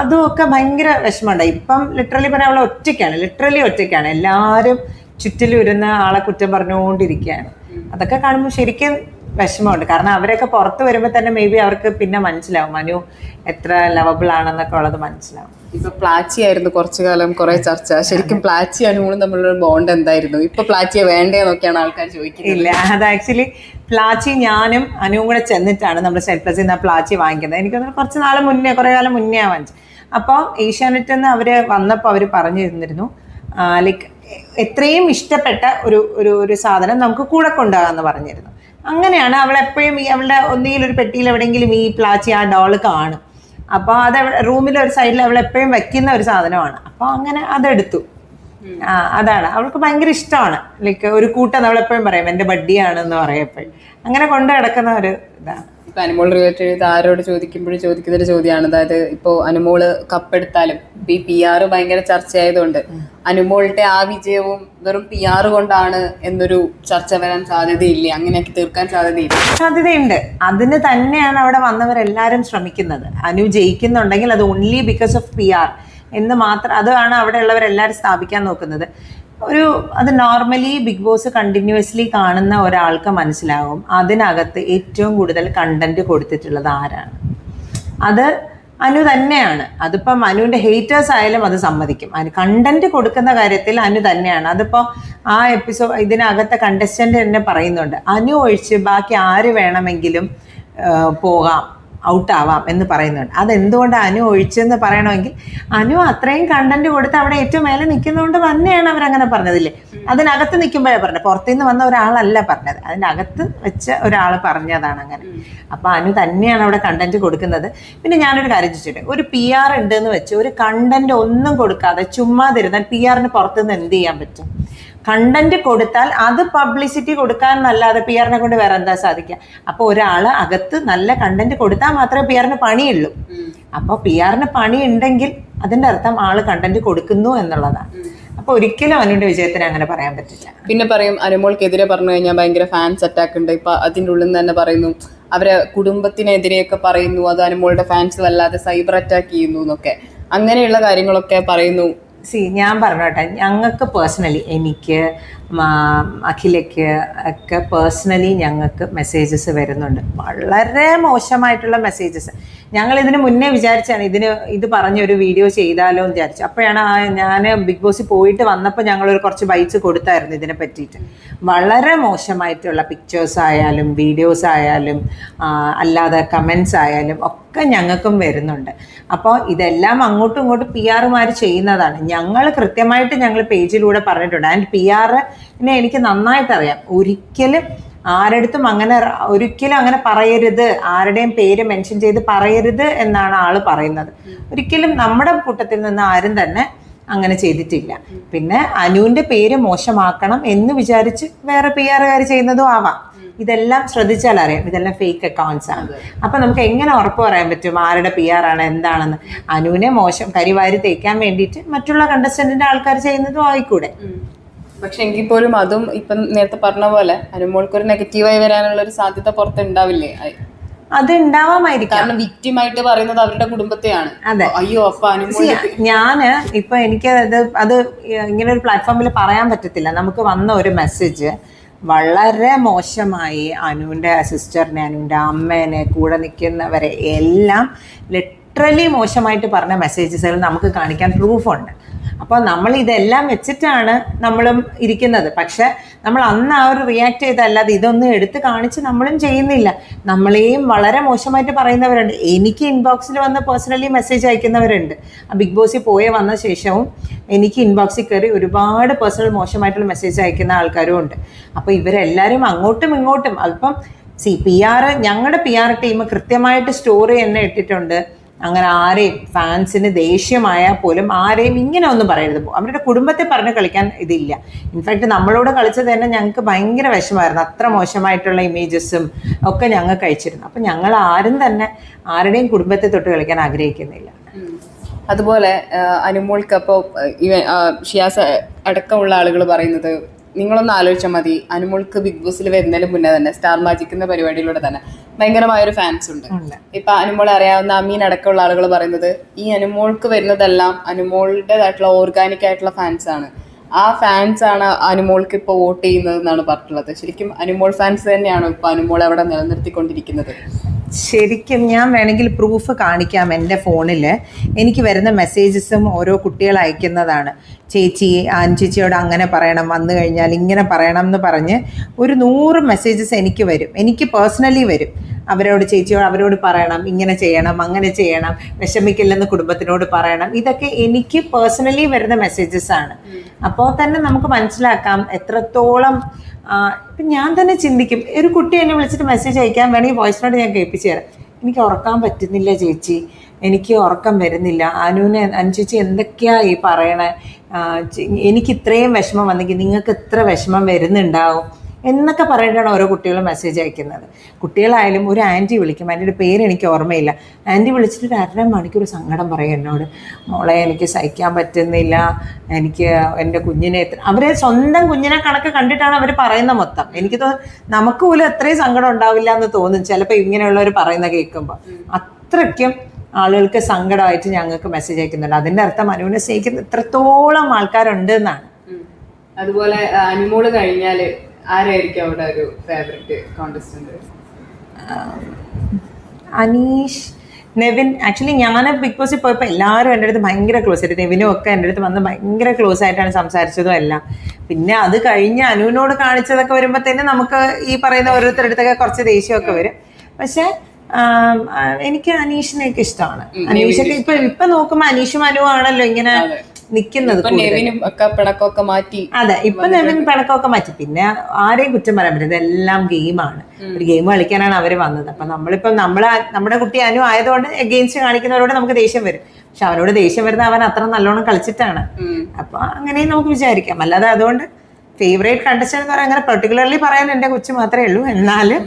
അതുമൊക്കെ ഭയങ്കര വിഷമമുണ്ടായി. ഇപ്പം ലിറ്ററലി പറഞ്ഞാൽ അവളെ ഒറ്റയ്ക്കാണ്. എല്ലാവരും ചുറ്റിലും ഇരുന്ന് ആളെ കുറ്റം പറഞ്ഞുകൊണ്ടിരിക്കുകയാണ്. അതൊക്കെ കാണുമ്പോൾ ശരിക്കും വിഷമമുണ്ട്. കാരണം അവരൊക്കെ പുറത്ത് വരുമ്പോൾ തന്നെ മേ ബി അവർക്ക് പിന്നെ മനസ്സിലാവും മനു എത്ര ലവബിൾ ആണെന്നൊക്കെ ഉള്ളത് മനസ്സിലാവും. ഇപ്പൊ പ്ലാച്ചി ആയിരുന്നു കുറച്ചു കാലം കുറെ ചർച്ച. ശരിക്കും പ്ലാച്ചി അനുമോളും തമ്മിലുള്ള ബോണ്ട് എന്തായിരുന്നു? ഇപ്പൊ പ്ലാച്ചിയെ വേണ്ടേന്നൊക്കെയാണ് ആൾക്കാർ ചോദിക്കുന്നത്. ഇല്ല, അത് ആക്ച്വലി പ്ലാച്ചി ഞാനും അനുവും കൂടെ ചെന്നിട്ടാണ് നമ്മൾ സെറ്റ് പ്ലസിൽ നിന്ന് പ്ലാച്ചി വാങ്ങിക്കുന്നത്. എനിക്കൊന്ന് കുറച്ച് നാൾ മുന്നേ, കുറെ കാലം മുന്നേ വാങ്ങിച്ചു. അപ്പോൾ ഏഷ്യാനെറ്റിൽ നിന്ന് അവർ വന്നപ്പോൾ അവർ പറഞ്ഞു തന്നിരുന്നു ലൈക്ക് എത്രയും ഇഷ്ടപ്പെട്ട ഒരു സാധനം നമുക്ക് കൂടെ കൊണ്ടുപോകാമെന്ന് പറഞ്ഞിരുന്നു. അങ്ങനെയാണ് അവളെപ്പോഴും അവളുടെ ഒന്നുകിൽ ഒരു പെട്ടിയിൽ എവിടെയെങ്കിലും ഈ പ്ലാച്ചി ആ ഡോള് കാണും. അപ്പോൾ അത് റൂമിലെ ഒരു സൈഡിൽ അവളെപ്പോഴും വെക്കുന്ന ഒരു സാധനമാണ്. അപ്പോൾ അങ്ങനെ അതെടുത്തു. അതാണ് അവൾക്ക് ഭയങ്കര ഇഷ്ടമാണ്. ലൈക്ക് ഒരു കൂട്ടം അവളെപ്പോഴും പറയും എൻ്റെ ബഡ്ഡിയാണെന്ന് പറയപ്പോഴും അങ്ങനെ കൊണ്ട് കിടക്കുന്ന ഒരു ഇതാണ്. ഇപ്പൊ അനുമോൾ റിലേറ്റഡ് ചെയ്ത് ആരോട് ചോദിക്കുമ്പോഴും ചോദിക്കുന്ന ഒരു ചോദ്യമാണ്. അതായത് ഇപ്പൊ അനുമോള് കപ്പെടുത്താലും ഈ PR ഭയങ്കര ചർച്ചയായതുകൊണ്ട് അനുമോളുടെ ആ വിജയവും വെറും PR കൊണ്ടാണ് എന്നൊരു ചർച്ച വരാൻ സാധ്യതയില്ലേ? അങ്ങനെയൊക്കെ തീർക്കാൻ സാധ്യതയുണ്ട്. അതിന് തന്നെയാണ് അവിടെ വന്നവരെല്ലാവരും ശ്രമിക്കുന്നത്. അനു ജയിക്കുന്നുണ്ടെങ്കിൽ അത് ഓൺലി ബിക്കോസ് ഓഫ് PR എന്ന് മാത്രം, അതാണ് അവിടെ ഉള്ളവരെല്ലാവരും സ്ഥാപിക്കാൻ നോക്കുന്നത്. അത് നോർമലി ബിഗ് ബോസ് കണ്ടിന്യൂസ്ലി കാണുന്ന ഒരാൾക്ക് മനസ്സിലാവും അതിനകത്ത് ഏറ്റവും കൂടുതൽ കണ്ടന്റ് കൊടുത്തിട്ടുള്ളത് ആരാണ്. അത് അനു തന്നെയാണ്. അതിപ്പം അനുവിൻ്റെ ഹേറ്റേഴ്സ് ആയാലും അത് സമ്മതിക്കും. കണ്ടന്റ് കൊടുക്കുന്ന കാര്യത്തിൽ അനു തന്നെയാണ്. അതിപ്പോൾ ആ ഇതിനകത്തെ കണ്ടസ്റ്റന്റ് തന്നെ പറയുന്നുണ്ട്, അനു ഒഴിച്ച് ബാക്കി ആര് വേണമെങ്കിലും പോകാം, ഔട്ടാവാം എന്ന് പറയുന്നുണ്ട്. അതെന്തുകൊണ്ട് അനു ഒഴിച്ചെന്ന് പറയണമെങ്കിൽ അനു അത്രയും കണ്ടന്റ് കൊടുത്ത് അവിടെ ഏറ്റവും മേലെ നിൽക്കുന്നതുകൊണ്ട് തന്നെയാണ് അവരങ്ങനെ പറഞ്ഞതില്ലേ. അതിനകത്ത് നിൽക്കുമ്പോഴേ പറഞ്ഞത്, പുറത്തുനിന്ന് വന്ന ഒരാളല്ല പറഞ്ഞത്, അതിനകത്ത് വെച്ച ഒരാൾ പറഞ്ഞതാണ് അങ്ങനെ. അപ്പം അനു തന്നെയാണ് അവിടെ കണ്ടന്റ് കൊടുക്കുന്നത്. പിന്നെ ഞാനൊരു കാര്യം ചോദിച്ചിട്ട്, ഒരു PR ഉണ്ടെന്ന് വെച്ച് ഒരു കണ്ടന്റ് ഒന്നും കൊടുക്കാതെ ചുമ്മാതിരുന്നാൽ PRന് പുറത്തുനിന്ന് എന്ത് ചെയ്യാൻ പറ്റും? കണ്ടന്റ് കൊടുത്താൽ അത് പബ്ലിസിറ്റി കൊടുക്കാനല്ലാതെ PR-നെ കൊണ്ട് വേറെ എന്താ സാധിക്കുക? അപ്പോൾ ഒരാൾ അകത്ത് നല്ല കണ്ടന്റ് കൊടുത്താൽ മാത്രമേ PR-ന് പണിയുള്ളൂ. അപ്പോൾ PR-ന് പണി ഉണ്ടെങ്കിൽ അതിന്റെ അർത്ഥം ആള് കണ്ടന്റ് കൊടുക്കുന്നു എന്നുള്ളതാണ്. അപ്പൊ ഒരിക്കലും അനുവിന്റെ വിജയത്തിന് അങ്ങനെ പറയാൻ പറ്റില്ല. പിന്നെ പറയും അനുമോൾക്കെതിരെ പറഞ്ഞു കഴിഞ്ഞാൽ ഭയങ്കര ഫാൻസ് അറ്റാക്ക് ഉണ്ട്. ഇപ്പൊ അതിൻ്റെ ഉള്ളിൽ നിന്ന് തന്നെ പറയുന്നു അവരെ കുടുംബത്തിനെതിരെയൊക്കെ പറയുന്നു, അത് അനുമോളുടെ ഫാൻസ് വല്ലാതെ സൈബർ അറ്റാക്ക് ചെയ്യുന്നു എന്നൊക്കെ, അങ്ങനെയുള്ള കാര്യങ്ങളൊക്കെ പറയുന്നു. ഞാൻ പറഞ്ഞോട്ടെ, ഞങ്ങൾക്ക് പേഴ്സണലി, എനിക്ക് അഖിലയ്ക്ക് ഒക്കെ പേഴ്സണലി ഞങ്ങൾക്ക് മെസ്സേജസ് വരുന്നുണ്ട്, വളരെ മോശമായിട്ടുള്ള മെസ്സേജസ്. ഞങ്ങൾ ഇതിന് മുന്നേ വിചാരിച്ചാണ് ഇത് പറഞ്ഞൊരു വീഡിയോ ചെയ്താലോ എന്ന് വിചാരിച്ചു. അപ്പോഴാണ് ഞാൻ ബിഗ് ബോസിൽ പോയിട്ട് വന്നപ്പോൾ ഞങ്ങളൊരു കുറച്ച് ബൈറ്റ്സ് കൊടുത്തായിരുന്നു ഇതിനെ പറ്റിയിട്ട്. വളരെ മോശമായിട്ടുള്ള പിക്ചേഴ്സ് ആയാലും വീഡിയോസ് ആയാലും അല്ലാതെ കമൻസ് ആയാലും ഒക്കെ ഞങ്ങൾക്കും വരുന്നുണ്ട്. അപ്പോൾ ഇതെല്ലാം അങ്ങോട്ടും ഇങ്ങോട്ടും PR ചെയ്യുന്നതാണ്. ഞങ്ങൾ കൃത്യമായിട്ട് ഞങ്ങൾ പേജിലൂടെ പറഞ്ഞിട്ടുണ്ട്. ആൻഡ് PR-നെ എനിക്ക് നന്നായിട്ട് അറിയാം. ഒരിക്കലും അങ്ങനെ പറയരുത്, ആരുടെയും പേര് മെൻഷൻ ചെയ്ത് പറയരുത് എന്നാണ് ആള് പറയുന്നത്. ഒരിക്കലും നമ്മുടെ കൂട്ടത്തിൽ നിന്ന് ആരും തന്നെ അങ്ങനെ ചെയ്തിട്ടില്ല. പിന്നെ അനുവിന്റെ പേര് മോശമാക്കണം എന്ന് വിചാരിച്ച് വേറെ PR ചെയ്യുന്നതും ആവാം. ഇതെല്ലാം ശ്രദ്ധിച്ചാൽ അറിയാം, ഇതെല്ലാം ഫേക്ക് അക്കൗണ്ട്സ് ആണ്. അപ്പൊ നമുക്ക് എങ്ങനെ ഉറപ്പ് പറയാൻ പറ്റും ആരുടെ PR ആണ് എന്താണെന്ന്? അനുവിനെ കരിവാരി തേക്കാൻ വേണ്ടിയിട്ട് മറ്റുള്ള കണ്ടസ്റ്റന്റിന്റെ ആൾക്കാർ ചെയ്യുന്നതും ആയിക്കൂടെ. പക്ഷെ എങ്കിൽ പോലും അതും ഇപ്പം നേരത്തെ പറഞ്ഞ പോലെ അനുമോൾക്ക് ഒരു നെഗറ്റീവായി വരാനുള്ള ഒരു സാധ്യത പുറത്ത് ഉണ്ടാവില്ലേ? അത് ഉണ്ടാവാമായിരിക്കും. കാരണം വിക്റ്റിമായിട്ട് പറയുന്നത് അവരുടെ കുടുംബത്തെയാണ്. അതെ, അയ്യോ അപ്പൊ ഞാന് ഇപ്പൊ എനിക്ക് അത് ഇങ്ങനെ ഒരു പ്ലാറ്റ്ഫോമിൽ പറയാൻ പറ്റത്തില്ല. നമുക്ക് വന്ന ഒരു മെസ്സേജ് വളരെ മോശമായി അനുവിൻ്റെ സിസ്റ്ററിനെ, അനുവിൻ്റെ അമ്മേനെ, കൂടെ നിൽക്കുന്നവരെ എല്ലാം ലിറ്ററലി മോശമായിട്ട് പറഞ്ഞ മെസ്സേജസുകൾ നമുക്ക് കാണിക്കാൻ പ്രൂഫുണ്ട്. അപ്പോൾ നമ്മൾ ഇതെല്ലാം വെച്ചിട്ടാണ് നമ്മളും ഇരിക്കുന്നത്. പക്ഷെ നമ്മൾ അന്ന് ഒരു റിയാക്ട് ചെയ്തല്ലാതെ ഇതൊന്നും എടുത്ത് കാണിച്ച് നമ്മളും ചെയ്യുന്നില്ല. നമ്മളെയും വളരെ മോശമായിട്ട് പറയുന്നവരുണ്ട്. എനിക്ക് ഇൻബോക്സിൽ വന്ന് പേഴ്സണലി മെസ്സേജ് അയക്കുന്നവരുണ്ട്. ബിഗ് ബോസിൽ വന്ന ശേഷവും എനിക്ക് ഇൻബോക്സിൽ കയറി ഒരുപാട് പേഴ്സണൽ മോശമായിട്ടുള്ള മെസ്സേജ് അയക്കുന്ന ആൾക്കാരും ഉണ്ട്. അപ്പോൾ ഇവരെല്ലാവരും അങ്ങോട്ടും ഇങ്ങോട്ടും അല്പം ഞങ്ങളുടെ PR ടീം കൃത്യമായിട്ട് സ്റ്റോറി തന്നെ ഇട്ടിട്ടുണ്ട്. അങ്ങനെ ആരെയും ഫാൻസിന് ദേഷ്യമായാൽ പോലും ആരെയും ഇങ്ങനെ ഒന്നും പറയരുത്. അവരുടെ കുടുംബത്തെ പറഞ്ഞ് കളിക്കാൻ ഇതില്ല. ഇൻഫാക്ട് നമ്മളോട് കളിച്ചത് തന്നെ ഞങ്ങൾക്ക് ഭയങ്കര വിഷമമായിരുന്നു. അത്ര മോശമായിട്ടുള്ള ഇമേജസും ഒക്കെ ഞങ്ങൾക്ക് അയച്ചിരുന്നു. അപ്പം ഞങ്ങൾ ആരും തന്നെ ആരുടെയും കുടുംബത്തെ തൊട്ട് കളിക്കാൻ ആഗ്രഹിക്കുന്നില്ല. അതുപോലെ അനുമോൾക്ക് അപ്പോൾ ഷിയാസ് അടക്കമുള്ള ആളുകൾ പറയുന്നത്, നിങ്ങളൊന്ന് ആലോചിച്ചാൽ മതി, അനുമോൾക്ക് ബിഗ് ബോസിൽ വരുന്നതിന് മുന്നേ തന്നെ സ്റ്റാർ മാജിക് എന്ന പരിപാടിയിലൂടെ തന്നെ ഭയങ്കരമായൊരു ഫാൻസ് ഉണ്ട്. ഇപ്പൊ അനുമോളെ അറിയാവുന്ന അമീൻ അടക്കമുള്ള ആളുകൾ പറയുന്നത് ഈ അനുമോൾക്ക് വരുന്നതെല്ലാം അനുമോളുടേതായിട്ടുള്ള ഓർഗാനിക് ആയിട്ടുള്ള ഫാൻസ് ആണ്. ആ ഫാൻസ് ആണ് അനുമോൾക്ക് ഇപ്പോൾ വോട്ട് ചെയ്യുന്നത് എന്നാണ് പറഞ്ഞിട്ടുള്ളത്. ശരിക്കും അനുമോൾ ഫാൻസ് തന്നെയാണോ ഇപ്പൊ അനുമോളെ അവിടെ നിലനിർത്തിക്കൊണ്ടിരിക്കുന്നത്? ശരിക്കും ഞാൻ വേണമെങ്കിൽ പ്രൂഫ് കാണിക്കാം. എൻ്റെ ഫോണിൽ എനിക്ക് വരുന്ന മെസ്സേജസും ഓരോ കുട്ടികൾ അയക്കുന്നതാണ്. ചേച്ചി ചേച്ചിയോട് അങ്ങനെ പറയണം, വന്നു കഴിഞ്ഞാൽ ഇങ്ങനെ പറയണം എന്ന് പറഞ്ഞ് ഒരു 100 മെസ്സേജസ് എനിക്ക് വരും. എനിക്ക് പേഴ്സണലി വരും. അവരോട് പറയണം, ഇങ്ങനെ ചെയ്യണം, അങ്ങനെ ചെയ്യണം, വിഷമിക്കില്ലെന്ന് കുടുംബത്തിനോട് പറയണം. ഇതൊക്കെ എനിക്ക് പേഴ്സണലി വരുന്ന മെസ്സേജസ് ആണ്. അപ്പോൾ തന്നെ നമുക്ക് മനസ്സിലാക്കാം എത്രത്തോളം. ഇപ്പം ഞാൻ തന്നെ ചിന്തിക്കും, ഒരു കുട്ടി എന്നെ വിളിച്ചിട്ട് മെസ്സേജ് അയക്കാൻ വേണമെങ്കിൽ വോയിസ് നോട്ട് ഞാൻ കേൾപ്പിച്ചു തരാം. എനിക്ക് ഉറക്കാൻ പറ്റുന്നില്ല ചേച്ചി, എനിക്ക് ഉറക്കം വരുന്നില്ല, ചേച്ചി എന്തൊക്കെയാണ് ഈ പറയണേ, എനിക്ക് ഇത്രയും വിഷമം വന്നെങ്കിൽ നിങ്ങൾക്ക് എത്ര വിഷമം വരുന്നുണ്ടാവും എന്നൊക്കെ പറഞ്ഞിട്ടാണ് ഓരോ കുട്ടികളും മെസ്സേജ് അയക്കുന്നത്. കുട്ടികളായാലും ഒരു ആൻറ്റി വിളിക്കും, ആൻറ്റിയുടെ പേര് എനിക്ക് ഓർമ്മയില്ല. ആൻറ്റി വിളിച്ചിട്ട് 1.5 മണിക്കൂർ സങ്കടം പറയും എന്നോട്, മോളെ എനിക്ക് സഹിക്കാൻ പറ്റുന്നില്ല, എനിക്ക് എൻ്റെ കുഞ്ഞിനെ അവരെ സ്വന്തം കുഞ്ഞിനെ കണക്ക് കണ്ടിട്ടാണ് അവർ പറയുന്ന മൊത്തം. എനിക്ക് നമുക്ക് പോലും അത്രയും സങ്കടം ഉണ്ടാവില്ല എന്ന് തോന്നും ചിലപ്പോൾ ഇങ്ങനെയുള്ളവർ പറയുന്ന കേൾക്കുമ്പോൾ. അത്രയ്ക്കും ആളുകൾക്ക് സങ്കടമായിട്ട് ഞങ്ങൾക്ക് മെസ്സേജ് അയക്കുന്നുണ്ട്. അതിൻ്റെ അർത്ഥം അനുവിനെ സ്നേഹിക്കുന്ന ഇത്രത്തോളം ആൾക്കാരുണ്ട് എന്നാണ്. അതുപോലെ അനുമോള് കഴിഞ്ഞാൽ ആരായിരിക്കും അവിടെ ഒരു favourite contestant? Aneesh, Nevin. Actually ഞാൻ ബിഗ് ബോസിൽ പോയപ്പോൾ എല്ലാവരും എൻ്റെ അടുത്ത് ഭയങ്കര ക്ലോസ് ആയിട്ട്, നെവിനും ഒക്കെ എൻ്റെ അടുത്ത് വന്ന് ഭയങ്കര ക്ലോസ് ആയിട്ടാണ് സംസാരിച്ചതും എല്ലാം. പിന്നെ അത് കഴിഞ്ഞ് അനുവിനോട് കാണിച്ചതൊക്കെ വരുമ്പോഴത്തേനും നമുക്ക് ഈ പറയുന്ന ഓരോരുത്തരുടെ അടുത്തൊക്കെ കുറച്ച് ദേഷ്യമൊക്കെ വരും. പക്ഷെ എനിക്ക് അനീഷിനെയൊക്കെ ഇഷ്ടമാണ്. അനീഷൊക്കെ ഇപ്പൊ നോക്കുമ്പോ അനീഷും അനുവും ആണല്ലോ ഇങ്ങനെ നിക്കുന്നത്. അതെ, ഇപ്പൊ നെവിൻ പിണക്കമൊക്കെ മാറ്റി. പിന്നെ ആരെയും കുറ്റം പറയാൻ പറ്റില്ല, ഇതെല്ലാം ഗെയിമാണ്. ഒരു ഗെയിം കളിക്കാനാണ് അവര് വന്നത്. അപ്പൊ നമ്മളിപ്പം നമ്മുടെ കുട്ടി അനു ആയതുകൊണ്ട് എഗെയിൻസ്റ്റ് കാണിക്കുന്നവരോട് നമുക്ക് ദേഷ്യം വരും. പക്ഷെ അവരോട് ദേഷ്യം വരുന്ന അവൻ അത്ര നല്ലോണം കളിച്ചിട്ടാണ്. അപ്പൊ അങ്ങനെയും നമുക്ക് വിചാരിക്കാം. അല്ലാതെ അതുകൊണ്ട് ഫേവറേറ്റ് കണ്ടസ്റ്റന്റ് എന്ന് പറയാൻ അങ്ങനെ പെർട്ടിക്കുലർലി പറയാൻ എൻ്റെ കൊച്ചു മാത്രമേ ഉള്ളൂ. എന്നാലും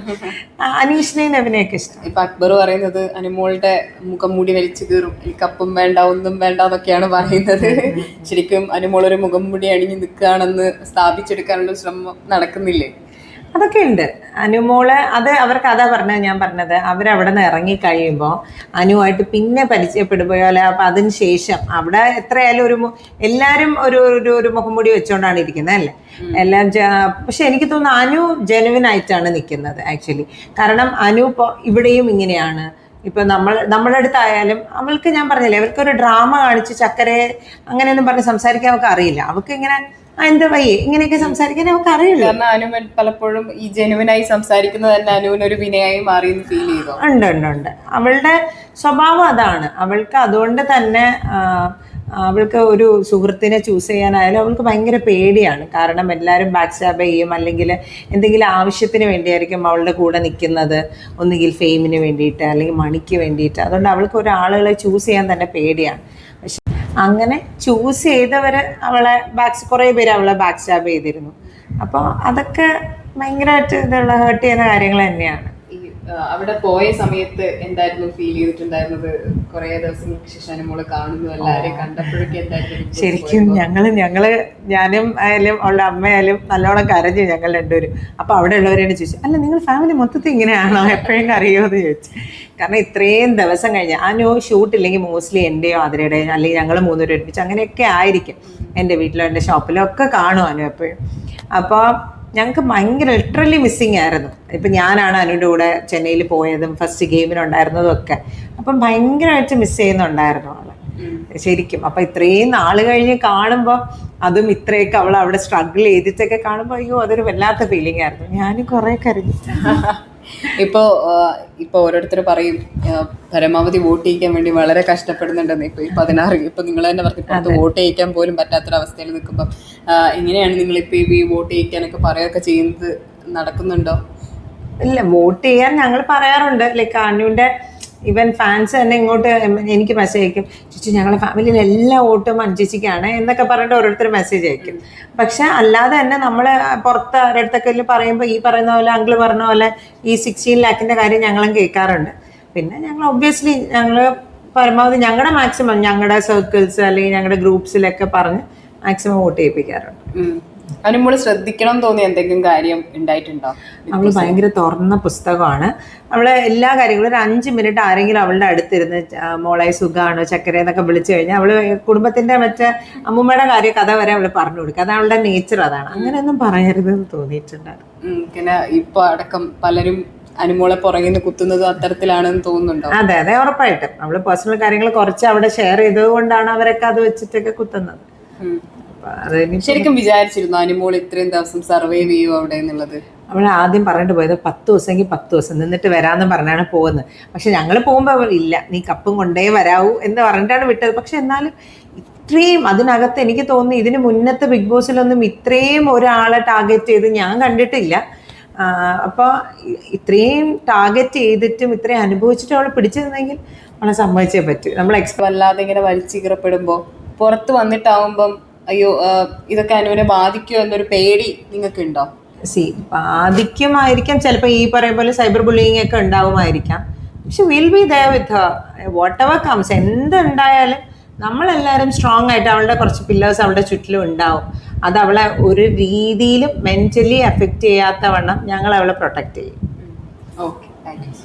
അനീഷിനെയും നവിനെയൊക്കെ ഇഷ്ടം. ഇപ്പൊ അക്ബർ പറയുന്നത് അനുമോളുടെ മുഖം മൂടി വലിച്ചു കീറും, എനിക്ക് അപ്പം വേണ്ട ഒന്നും വേണ്ട എന്നൊക്കെയാണ് പറയുന്നത്. ശരിക്കും അനുമോൾ ഒരു മുഖം മൂടി അണിഞ്ഞു നിൽക്കുകയാണെന്ന് സ്ഥാപിച്ചെടുക്കാനുള്ള ശ്രമം നടക്കുന്നില്ലേ? അതൊക്കെ ഉണ്ട്. അനുമോള് അത് അവർക്ക് അതാ ഞാൻ പറഞ്ഞത്, അവരവിടെ നിന്ന് ഇറങ്ങി കഴിയുമ്പോൾ അനുവായിട്ട് പിന്നെ പരിചയപ്പെടുമ്പോഴോ അല്ലെ അപ്പം അതിന് ശേഷം അവിടെ എത്രയായാലും എല്ലാവരും ഒരു മുഖംമൂടി വെച്ചുകൊണ്ടാണ് ഇരിക്കുന്നത് അല്ലേ എല്ലാം. പക്ഷെ എനിക്ക് തോന്നുന്നു അനു ജെനുവിൻ ആയിട്ടാണ് നിൽക്കുന്നത് ആക്ച്വലി. കാരണം അനു ഇപ്പോൾ ഇവിടെയും ഇങ്ങനെയാണ്. ഇപ്പം നമ്മുടെ അടുത്തായാലും അവൾക്ക് ഞാൻ പറഞ്ഞില്ലേ, അവർക്കൊരു ഡ്രാമ കാണിച്ച് ചക്കരെ അങ്ങനെയൊന്നും പറഞ്ഞ് സംസാരിക്കാൻ അവൾക്ക് അറിയില്ല. അവൾക്ക് ഇങ്ങനെ എന്താ വയ്യേ ഇങ്ങനെയൊക്കെ സംസാരിക്കാൻ അവർക്ക് അറിയില്ല. കാരണം അനുമൻ പലപ്പോഴും ഈ ജെനുവിനായി സംസാരിക്കുന്നത് തന്നെ അനുവിനൊരു വിനയായി മാറി ഫീൽ ചെയ്തു. ഉണ്ട് അവളുടെ സ്വഭാവം അതാണ്. അവൾക്ക് അതുകൊണ്ട് തന്നെ അവൾക്ക് ഒരു സുഹൃത്തിനെ ചൂസ് ചെയ്യാനായാലും അവൾക്ക് ഭയങ്കര പേടിയാണ്. കാരണം എല്ലാവരും ബാക്ക് സ്റ്റാബ് ചെയ്യും, അല്ലെങ്കിൽ എന്തെങ്കിലും ആവശ്യത്തിന് വേണ്ടിയായിരിക്കും അവളുടെ കൂടെ നിൽക്കുന്നത്, ഒന്നുകിൽ ഫെയിമിന് വേണ്ടിയിട്ട് അല്ലെങ്കിൽ മണിക്ക് വേണ്ടിയിട്ട്. അതുകൊണ്ട് അവൾക്ക് ഒരാളുകളെ ചൂസ് ചെയ്യാൻ തന്നെ പേടിയാണ്. പക്ഷെ അങ്ങനെ ചൂസ് ചെയ്തവർ അവളെ കുറേ പേര് അവളെ ബാക്ക് സ്റ്റാബ് ചെയ്തിരുന്നു. അപ്പോൾ അതൊക്കെ ഭയങ്കരമായിട്ട് ഇതുള്ള ഹേർട്ട് ചെയ്യുന്ന കാര്യങ്ങൾ തന്നെയാണ്. അവിടെ പോയ സമയത്ത് എന്തായിരുന്നു ഫീൽ ചെയ്തിട്ടുണ്ടായിരുന്നത്? കുറേ ദിവസങ്ങൾക്ക് ശേഷം അനുമോള് കാണുന്നു, എല്ലാവരെയും കണ്ടപ്പോഴൊക്കെ എന്തായിരുന്നു? ശരിക്കും ഞാനും ആയാലും അവളുടെ അമ്മയായാലും നല്ലോണം കരഞ്ഞു ഞങ്ങൾ രണ്ടുപേരും. അപ്പോൾ അവിടെ ഉള്ളവരെയാണ് ചോദിച്ചു, അല്ല നിങ്ങൾ ഫാമിലി മൊത്തത്തിൽ ഇങ്ങനെയാണോ, എപ്പോഴും അറിയുമോ എന്ന് ചോദിച്ചു. കാരണം ഇത്രയും ദിവസം കഴിഞ്ഞ് ഷൂട്ടില്ലെങ്കിൽ മോസ്റ്റ്ലി എൻ്റെയോ അതിനിടെയോ അല്ലെങ്കിൽ ഞങ്ങൾ മൂന്നുപേരും ഒരുമിച്ച് അങ്ങനെയൊക്കെ ആയിരിക്കും. എൻ്റെ വീട്ടിലോ എൻ്റെ ഷോപ്പിലോ ഒക്കെ കാണും എപ്പോഴും. അപ്പോൾ ഞങ്ങൾക്ക് ഭയങ്കര ലിറ്ററലി മിസ്സിങ് ആയിരുന്നു. ഇപ്പം ഞാനാണ് അനുവിൻ്റെ കൂടെ ചെന്നൈയിൽ പോയതും ഫസ്റ്റ് ഗെയിമിനുണ്ടായിരുന്നതും ഒക്കെ. അപ്പം ഭയങ്കരമായിട്ട് മിസ് ചെയ്യുന്നുണ്ടായിരുന്നു അവളെ ശരിക്കും. അപ്പം ഇത്രയും നാൾ കഴിഞ്ഞ് കാണുമ്പോൾ അതും ഇത്രയൊക്കെ അവൾ അവിടെ സ്ട്രഗിൾ ചെയ്തിട്ടൊക്കെ കാണുമ്പോൾ അയ്യോ അതൊരു വല്ലാത്ത ഫീലിംഗ് ആയിരുന്നു. ഞാനും കുറേ കരഞ്ഞു. ഇപ്പൊ ഓരോരുത്തർ പറയും പരമാവധി വോട്ട് ചെയ്യിക്കാൻ വേണ്ടി വളരെ കഷ്ടപ്പെടുന്നുണ്ടെന്ന്. ഇപ്പൊ 16 ഇപ്പൊ നിങ്ങൾ തന്നെ പറഞ്ഞു വോട്ട് ചെയ്യിക്കാൻ പോലും പറ്റാത്തൊരവസ്ഥയിൽ നിൽക്കുമ്പോൾ എങ്ങനെയാണ് നിങ്ങളിപ്പോ ഈ വോട്ട് ചെയ്യിക്കാനൊക്കെ പറയുകയൊക്കെ ചെയ്യുന്നത്? നടക്കുന്നുണ്ടോ? ഇല്ല, വോട്ട് ചെയ്യാൻ ഞങ്ങൾ പറയാറുണ്ട്. ലൈക്ക് അനുവിൻ്റെ ഈവൻ ഫാൻസ് തന്നെ ഇങ്ങോട്ട് എനിക്ക് മെസ്സേജ് അയക്കും, ചേച്ചി ഞങ്ങളുടെ ഫാമിലിയിൽ എല്ലാ വോട്ടും അനുചേച്ചിക്കാണ് എന്നൊക്കെ പറഞ്ഞിട്ട് ഓരോരുത്തർ മെസ്സേജ് അയക്കും. പക്ഷെ അല്ലാതെ തന്നെ നമ്മൾ പുറത്ത് ഒരിടത്തൊക്കെ പറയുമ്പോൾ ഈ പറയുന്ന പോലെ അങ്കിള് പറഞ്ഞ പോലെ ഈ 16 lakhന്റെ കാര്യം ഞങ്ങളും കേൾക്കാറുണ്ട്. പിന്നെ ഞങ്ങൾ ഒബ്വിയസ്ലി ഞങ്ങൾ പരമാവധി ഞങ്ങളുടെ മാക്സിമം ഞങ്ങളുടെ സർക്കിൾസ് അല്ലെങ്കിൽ ഞങ്ങളുടെ ഗ്രൂപ്പ്സിലൊക്കെ പറഞ്ഞ് മാക്സിമം വോട്ട് ചെയ്യിപ്പിക്കാറുണ്ട്. അനുമോള് ശ്രദ്ധിക്കണം തോന്നിയ എന്തെങ്കിലും കാര്യം ഉണ്ടായിട്ടുണ്ടോ? അവള് ഭയങ്കര തുറന്ന പുസ്തകമാണ്. അവള് എല്ലാ കാര്യങ്ങളും ഒരു 5 മിനിറ്റ് ആരെങ്കിലും അവളുടെ അടുത്തിരുന്ന് മോളെ സുഖമാണോ ചക്കര എന്നൊക്കെ വിളിച്ചു കഴിഞ്ഞാൽ അവള് കുടുംബത്തിന്റെ മറ്റേ അമ്മൂമ്മയുടെ കഥ വരെ അവള് പറഞ്ഞു കൊടുക്കുക. അത് അവളുടെ നേച്ചർ അതാണ്. അങ്ങനെയൊന്നും പറയരുതെന്ന് തോന്നിയിട്ടുണ്ടായിരുന്നു. പിന്നെ ഇപ്പൊ അടക്കം പലരും അനുമോളെ പുറകിൽ നിന്ന് കുത്തുന്നത് അത്തരത്തിലാണെന്ന് തോന്നുന്നുണ്ടോ? അതെ ഉറപ്പായിട്ടും. അവള് പേഴ്സണൽ കാര്യങ്ങൾ കുറച്ച് അവിടെ ഷെയർ ചെയ്തത് കൊണ്ടാണ് അവരൊക്കെ അത് വെച്ചിട്ടൊക്കെ കുത്തുന്നത്. ശരിക്കും വിചാരിച്ചിരുന്നു അനുമോൾ ഇത്രയും ദിവസം സർവൈവ് ചെയ്യും അവിടെ എന്നുള്ളത്? അവൾ ആദ്യം പറഞ്ഞിട്ട് പോയത് 10 ദിവസമെങ്കിൽ 10 ദിവസം നിന്നിട്ട് വരാമെന്ന് പറഞ്ഞാണ് പോകുന്നത്. പക്ഷെ ഞങ്ങൾ പോകുമ്പോൾ ഇല്ല നീ കപ്പും കൊണ്ടേ വരാവൂ എന്ന് പറഞ്ഞിട്ടാണ് വിട്ടത്. പക്ഷെ എന്നാലും ഇത്രയും അതിനകത്ത് എനിക്ക് തോന്നുന്നു ഇതിന് മുന്നത്തെ ബിഗ് ബോസിലൊന്നും ഇത്രയും ഒരാളെ ടാർഗറ്റ് ചെയ്ത് ഞാൻ കണ്ടിട്ടില്ല. അപ്പോൾ ഇത്രയും ടാർഗറ്റ് ചെയ്തിട്ടും ഇത്രയും അനുഭവിച്ചിട്ടും അവളെ പിടിച്ചിരുന്നെങ്കിൽ അവളെ സമ്മതിച്ചേ പറ്റൂ. നമ്മൾ അല്ലാതെ ഇങ്ങനെ വലിച്ചീറപ്പെടുമ്പോൾ പുറത്ത് വന്നിട്ടാവുമ്പം അയ്യോ ഇതൊക്കെ അനുവിനെ ബാധിക്കുമോ എന്നൊരു പേടി നിങ്ങൾക്ക് ഉണ്ടോ? ബാധിക്കുമായിരിക്കാം, ചിലപ്പോൾ ഈ പറയുന്ന പോലെ സൈബർ ബുള്ളിങ് ഒക്കെ ഉണ്ടാവുമായിരിക്കാം. പക്ഷെ will be there with whatever comes. എന്തുണ്ടായാലും നമ്മളെല്ലാവരും സ്ട്രോങ് ആയിട്ട് അവളുടെ കുറച്ച് പില്ലേഴ്സ് അവളുടെ ചുറ്റിലും ഉണ്ടാവും. അത് അവളെ ഒരു രീതിയിലും മെന്റലി എഫക്റ്റ് ചെയ്യാത്ത വണ്ണം ഞങ്ങൾ അവളെ പ്രൊട്ടക്റ്റ് ചെയ്യും. Okay, thank you.